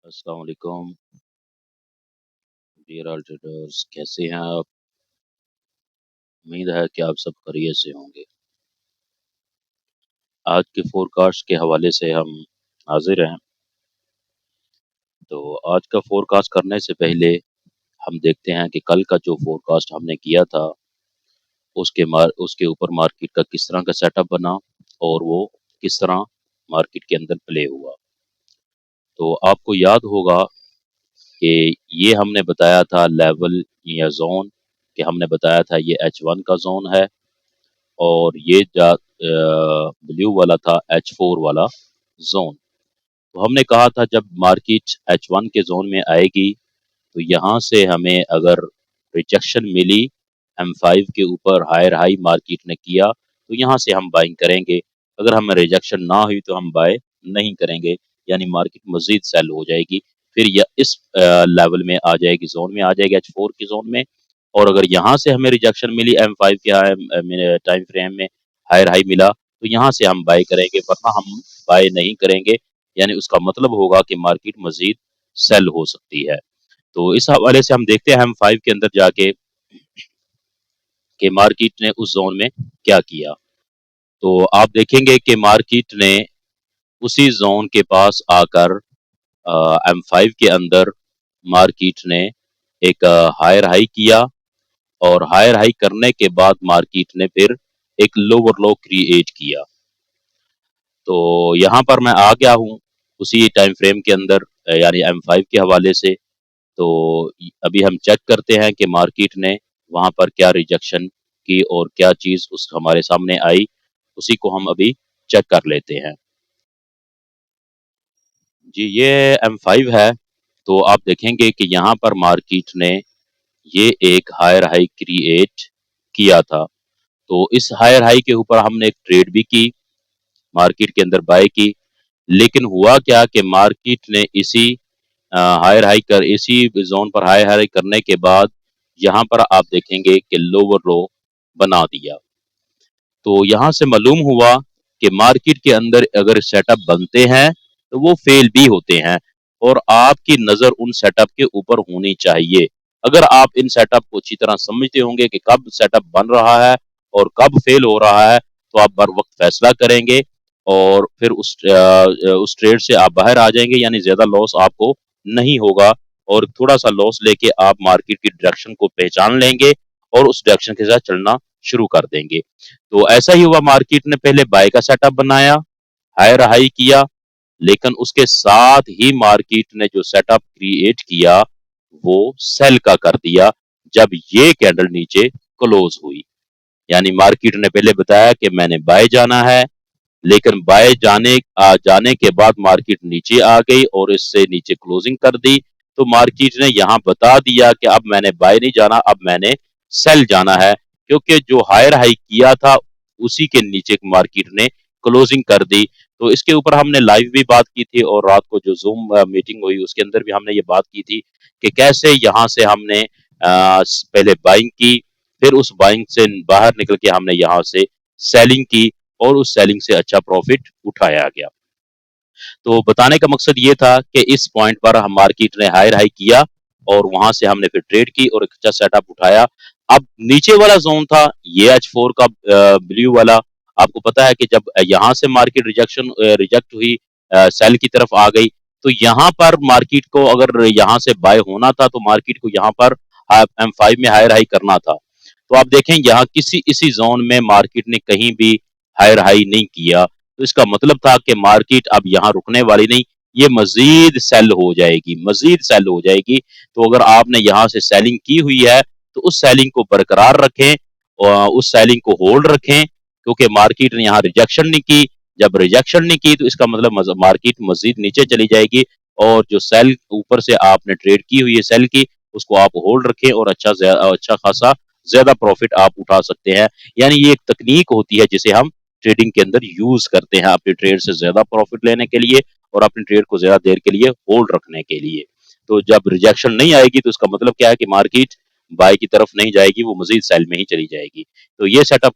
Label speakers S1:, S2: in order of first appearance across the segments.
S1: अस्सलाम वालेकुम dear all traders, कैसे हैं आप? उम्मीद है कि आप सब खैरियत से होंगे। आज के फोरकास्ट के हवाले से हम हाजिर हैं। तो आज का फोरकास्ट करने से पहले हम देखते हैं कि कल का जो फोरकास्ट हमने किया था उसके ऊपर मार्केट का किस तरह का सेटअप बना और वो किस तरह मार्केट के अंदर प्ले हुआ। तो आपको याद होगा कि ये हमने बताया था लेवल या जोन, कि हमने बताया था ये H1 का जोन है और ये ब्लू वाला था H4 वाला जोन। तो हमने कहा था जब मार्केट H1 के जोन में आएगी तो यहाँ से हमें अगर रिजेक्शन मिली M5 के ऊपर हायर हाई मार्केट ने किया तो यहाँ से हम बाइंग करेंगे। अगर हमें रिजेक्शन ना हुई तो हम बाय नहीं करेंगे, यानी मार्केट मजीद सेल हो जाएगी। फिर यह इस लेवल में आ जाएगी, जोन में आ जाएगी H4 के जोन में। और अगर यहाँ से हमें रिजेक्शन मिली M5 के टाइम फ्रेम में हायर हाई मिला तो यहाँ से हम बाय करेंगे, वरना हम बाय नहीं करेंगे। यानी उसका मतलब होगा कि मार्केट मजीद सेल हो सकती है। तो इस हवाले से हम देखते हैं M5 के अंदर जाके कि मार्केट ने उस जोन में क्या किया। तो आप देखेंगे कि मार्केट ने उसी जोन के पास आकर M5 के अंदर मार्केट ने एक हायर हाई किया और हायर हाई करने के बाद मार्केट ने फिर एक लोअर लो क्रिएट किया। तो यहाँ पर मैं आ गया हूँ उसी टाइम फ्रेम के अंदर, यानी M5 के हवाले से। तो अभी हम चेक करते हैं कि मार्केट ने वहाँ पर क्या रिजेक्शन की और क्या चीज़ उस हमारे सामने आई, उसी को हम अभी चेक कर लेते हैं। जी, ये M5 है। तो आप देखेंगे कि यहाँ पर मार्केट ने ये एक हायर हाई क्रिएट किया था। तो इस हायर हाई के ऊपर हमने एक ट्रेड भी की, मार्केट के अंदर बाय की। लेकिन हुआ क्या कि मार्केट ने हायर हाई कर इसी जोन पर हायर हाई करने के बाद यहाँ पर आप देखेंगे कि लोअर लो बना दिया। तो यहाँ से मालूम हुआ कि मार्केट के अंदर अगर सेटअप बनते हैं तो वो फेल भी होते हैं, और आपकी नजर उन सेटअप के ऊपर होनी चाहिए। अगर आप इन सेटअप को अच्छी तरह समझते होंगे कि कब सेटअप बन रहा है और कब फेल हो रहा है, तो आप बर वक्त फैसला करेंगे और फिर उस ट्रेड से आप बाहर आ जाएंगे, यानी ज्यादा लॉस आपको नहीं होगा। और थोड़ा सा लॉस लेके आप मार्केट की डायरेक्शन को पहचान लेंगे और उस डायरेक्शन के साथ चलना शुरू कर देंगे। तो ऐसा ही हुआ, मार्केट ने पहले बाय का सेटअप बनाया, हायर हाई किया, लेकिन उसके साथ ही मार्केट ने जो सेटअप क्रिएट किया वो सेल का कर दिया जब ये कैंडल नीचे क्लोज हुई। यानी मार्केट ने पहले बताया कि मैंने बाय जाना है, लेकिन बाय जाने के बाद मार्केट नीचे आ गई और इससे नीचे क्लोजिंग कर दी। तो मार्केट ने यहाँ बता दिया कि अब मैंने बाय नहीं जाना, अब मैंने सेल जाना है, क्योंकि जो हायर हाई किया था उसी के नीचे मार्केट ने क्लोजिंग कर दी। तो इसके ऊपर हमने लाइव भी बात की थी और रात को जो जूम मीटिंग हुई उसके अंदर भी हमने ये बात की थी कि कैसे यहाँ से हमने पहले बाइंग की, फिर उस बाइंग से बाहर निकल के हमने यहाँ से सेलिंग की और उस सेलिंग से अच्छा प्रॉफिट उठाया गया। तो बताने का मकसद ये था कि इस पॉइंट पर हम मार्केट ने हायर हाई किया और वहां से हमने फिर ट्रेड की और एक अच्छा सेटअप उठाया। अब नीचे वाला जोन था ये H4 का ब्लू वाला। आपको पता है कि जब यहाँ से मार्केट रिजेक्ट हुई, सेल की तरफ आ गई, तो यहाँ पर मार्केट को अगर यहाँ से बाय होना था तो मार्केट को यहाँ पर M5 में हायर हाई करना था। तो आप देखें यहाँ किसी इसी जोन में मार्केट ने कहीं भी हायर हाई नहीं किया। तो इसका मतलब था कि मार्केट अब यहाँ रुकने वाली नहीं, ये मजीद सेल हो जाएगी, मजीद सेल हो जाएगी। तो अगर आपने यहाँ से सेलिंग की हुई है तो उस सेलिंग को बरकरार रखें और उस सेलिंग को होल्ड रखें, क्योंकि मार्केट ने यहाँ रिजेक्शन नहीं की। जब रिजेक्शन नहीं की तो इसका मतलब मार्केट मजीद नीचे चली जाएगी, और जो सेल ऊपर से आपने ट्रेड की हुई है सेल की, उसको आप होल्ड रखें और अच्छा खासा ज्यादा प्रॉफिट आप उठा सकते हैं। यानी ये एक तकनीक होती है जिसे हम ट्रेडिंग के अंदर यूज करते हैं अपने ट्रेड से ज्यादा प्रॉफिट लेने के लिए और अपने ट्रेड को ज्यादा देर के लिए होल्ड रखने के लिए। तो जब रिजेक्शन नहीं आएगी तो इसका मतलब क्या है कि मार्केट बाय की तरफ नहीं जाएगी, वो मजीद सेल में ही चली जाएगी। तो ये सेटअप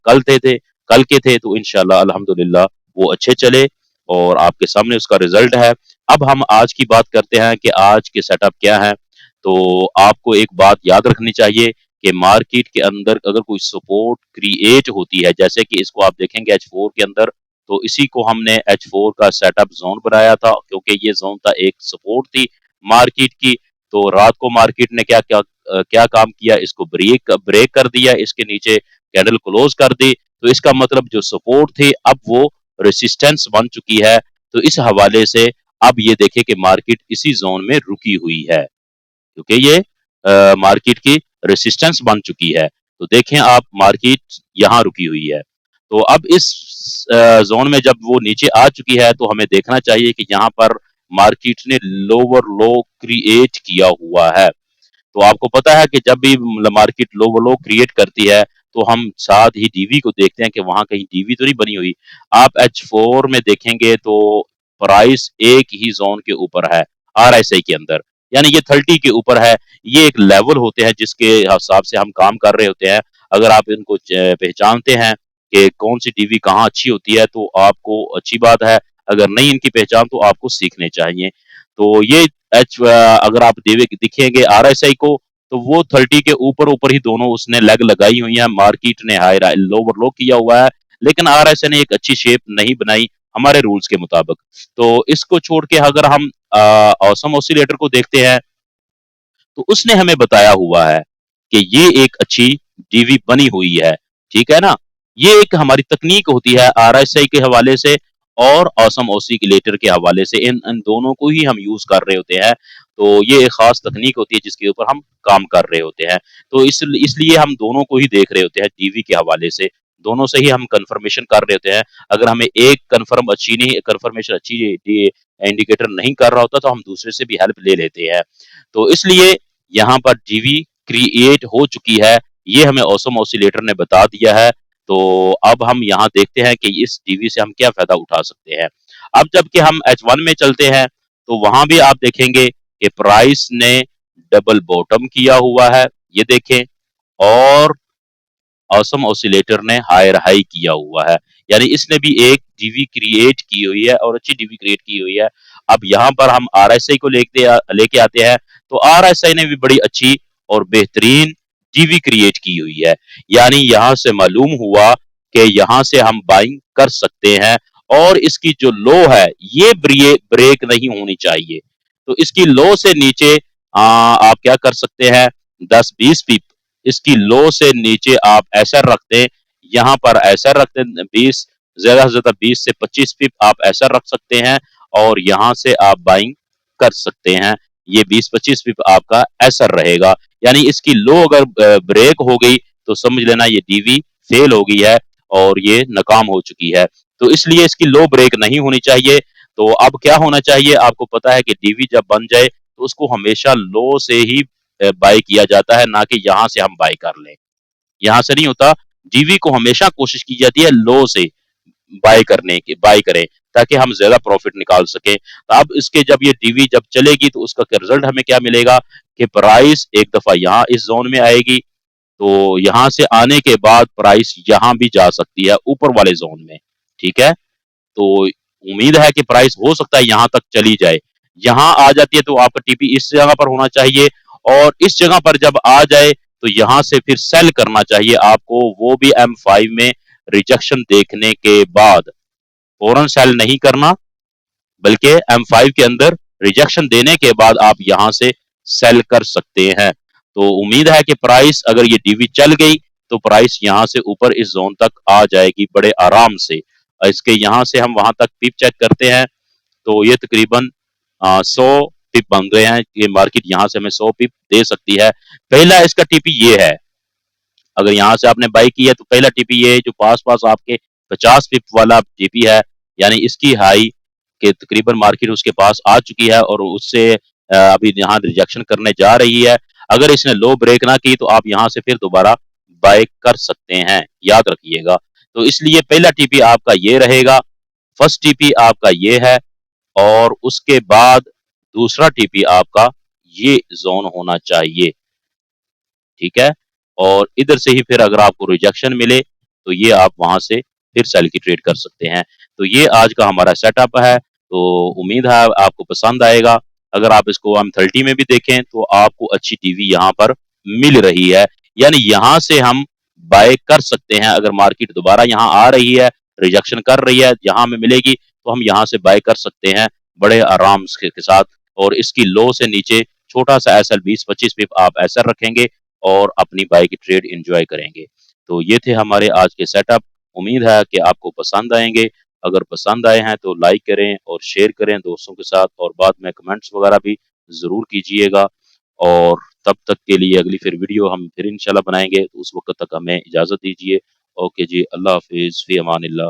S1: कल के थे, तो इंशाल्लाह अल्हम्दुलिल्लाह वो अच्छे चले। और आपके सामने उसका रिजल्ट है। अब हम आज की बात करते हैं कि आज के सेटअप क्या है। तो आपको एक बात याद रखनी चाहिए कि मार्केट के अंदर अगर कोई सपोर्ट क्रिएट होती है, जैसे कि इसको आप देखेंगे H4 के अंदर, तो इसी को हमने H4 का सेटअप जोन बनाया था, क्योंकि ये जोन था एक सपोर्ट थी मार्केट की। तो रात को मार्केट ने क्या काम किया, इसको ब्रेक ब्रेक कर दिया, इसके नीचे कैंडल क्लोज कर दी। तो इसका मतलब जो सपोर्ट थे अब वो रेसिस्टेंस बन चुकी है। तो इस हवाले से अब ये देखें कि मार्केट इसी जोन में रुकी हुई है, क्योंकि ये मार्केट की रेसिस्टेंस बन चुकी है। तो देखें आप, मार्केट यहाँ रुकी हुई है। तो अब इस जोन में जब वो नीचे आ चुकी है, तो हमें देखना चाहिए कि यहाँ पर मार्केट ने लोअर लो क्रिएट किया हुआ है। तो आपको पता है कि जब भी मार्केट लो क्रिएट करती है, तो हम साथ ही डीवी को देखते हैं कि वहां कहीं डीवी तो नहीं बनी हुई। आप H4 में देखेंगे तो प्राइस एक ही जोन के ऊपर है, RSI के अंदर, यानी ये 30 के ऊपर है। ये एक लेवल होते हैं जिसके हिसाब से हम काम कर रहे होते हैं। अगर आप इनको पहचानते हैं कि कौन सी डीवी कहाँ अच्छी होती है, तो आपको अच्छी बात है। अगर नहीं इनकी पहचान, तो आपको सीखने चाहिए। तो ये अगर आप दिखेंगे RSI को, तो वो 30 के ऊपर ऊपर ही दोनों उसने लेग लगाई हुई है। मार्केट ने हाई लोअर लो किया हुआ है, लेकिन RSI ने एक अच्छी शेप नहीं बनाई हमारे रूल्स के मुताबिक। तो इसको छोड़ के अगर हम ऑसम ऑसिलेटर को देखते हैं, तो उसने हमें बताया हुआ है कि ये एक अच्छी डीवी बनी हुई है, ठीक है ना। ये एक हमारी तकनीक होती है RSI के हवाले से और ऑसम ऑसिलेटर के हवाले से, इन इन दोनों को ही हम यूज कर रहे होते हैं। तो ये एक खास तकनीक होती है जिसके ऊपर हम काम कर रहे होते हैं। तो इसलिए हम दोनों को ही देख रहे होते हैं डीवी के हवाले से, दोनों से ही हम कंफर्मेशन कर रहे होते हैं। अगर हमें एक कंफर्मेशन अच्छी इंडिकेटर नहीं कर रहा होता, तो हम दूसरे से भी हेल्प ले लेते हैं। तो इसलिए यहाँ पर डीवी क्रिएट हो चुकी है, ये हमें ऑसम ऑसिलेटर ने बता दिया है। तो अब हम यहाँ देखते हैं कि इस डीवी से हम क्या फायदा उठा सकते हैं। अब जबकि हम H1 में चलते हैं, तो वहां भी आप देखेंगे कि प्राइस ने डबल बॉटम किया हुआ है, ये देखें, और ऑसम ऑसिलेटर ने हायर हाई किया हुआ है, यानी इसने भी एक डीवी क्रिएट की हुई है और अच्छी डीवी क्रिएट की हुई है। अब यहाँ पर हम RSI को लेके आते हैं, तो RSI ने भी बड़ी अच्छी और बेहतरीन डीवी क्रिएट की हुई है। यानी यहाँ से मालूम हुआ कि यहाँ से हम बाइंग कर सकते हैं, और इसकी जो लो है ये ब्रेक नहीं होनी चाहिए। तो इसकी लो से नीचे आप क्या कर सकते हैं, 10-20 पिप इसकी लो से नीचे आप ऐसा रख दें, यहाँ पर ऐसा रख दें 20, ज्यादा से ज्यादा 20 से 25 पिप आप ऐसा रख सकते हैं, और यहाँ से आप बाइंग कर सकते हैं। ये 20-25 पिप आपका ऐसा रहेगा। यानी इसकी लो अगर ब्रेक हो गई, तो समझ लेना ये डीवी फेल हो गई है और ये नाकाम हो चुकी है। तो इसलिए इसकी लो ब्रेक नहीं होनी चाहिए। तो अब क्या होना चाहिए, आपको पता है कि डीवी जब बन जाए, तो उसको हमेशा लो से ही बाय किया जाता है, ना कि यहाँ से हम बाय कर लें। यहाँ से नहीं होता, डीवी को हमेशा कोशिश की जाती है लो से बाय करें, ताकि हम ज्यादा प्रॉफिट निकाल सकें। तो अब इसके जब ये डीवी जब चलेगी, तो उसका रिजल्ट हमें क्या मिलेगा कि प्राइस एक दफा यहाँ इस जोन में आएगी, तो यहाँ से आने के बाद प्राइस यहाँ भी जा सकती है ऊपर वाले जोन में, ठीक है। तो उम्मीद है कि प्राइस हो सकता है यहाँ तक चली जाए। यहाँ आ जाती है तो आपका टीपी इस जगह पर होना चाहिए, और इस जगह पर जब आ जाए, तो यहाँ से फिर सेल करना चाहिए आपको, वो भी M5 में रिजेक्शन देखने के बाद। फौरन सेल नहीं करना, बल्कि M5 के अंदर रिजेक्शन देने के बाद आप यहाँ से सेल कर सकते हैं। तो उम्मीद है कि प्राइस अगर ये डीवी चल गई, तो प्राइस यहाँ से ऊपर इस जोन तक आ जाएगी बड़े आराम से। इसके यहाँ से हम वहां तक पिप चेक करते हैं, तो ये तकरीबन 100 पिप बन गए हैं। ये मार्केट यहाँ से हमें 100 पिप दे सकती है। पहला इसका टीपी ये है, अगर यहाँ से आपने बाई की है, तो पहला टीपी ये है जो पास पास आपके 50 पिप वाला टीपी है, यानी इसकी हाई के तकरीबन मार्केट उसके पास आ चुकी है, और उससे अभी यहाँ रिजेक्शन करने जा रही है। अगर इसने लो ब्रेक ना की, तो आप यहाँ से फिर दोबारा बाय कर सकते हैं, याद रखिएगा। तो इसलिए पहला टीपी आपका ये रहेगा, फर्स्ट टीपी आपका ये है, और उसके बाद दूसरा टीपी आपका ये जोन होना चाहिए, ठीक है। और इधर से ही फिर अगर आपको रिजेक्शन मिले, तो ये आप वहां से फिर सेल की ट्रेड कर सकते हैं। तो ये आज का हमारा सेटअप है, तो उम्मीद है आपको पसंद आएगा। अगर आप इसको M30 में भी देखें तो आपको अच्छी टीवी यहाँ पर मिल रही है, यानी यहाँ से हम बाय कर सकते हैं। अगर मार्केट दोबारा यहाँ आ रही है, रिजेक्शन कर रही है, यहाँ हमें मिलेगी तो हम यहाँ से बाय कर सकते हैं बड़े आराम के साथ। और इसकी लो से नीचे छोटा सा एसएल 20-25 पिप आप एसएल रखेंगे और अपनी बाय की ट्रेड एंजॉय करेंगे। तो ये थे हमारे आज के सेटअप। उम्मीद है कि आपको पसंद आएंगे। अगर पसंद आए हैं तो लाइक करें और शेयर करें दोस्तों के साथ, और बाद में कमेंट्स वगैरह भी ज़रूर कीजिएगा। और तब तक के लिए अगली फिर वीडियो हम फिर इंशाल्लाह बनाएंगे, तो उस वक्त तक हमें इजाज़त दीजिए। ओके जी, अल्लाह हाफिज़, फ़ी अमानिल्लाह।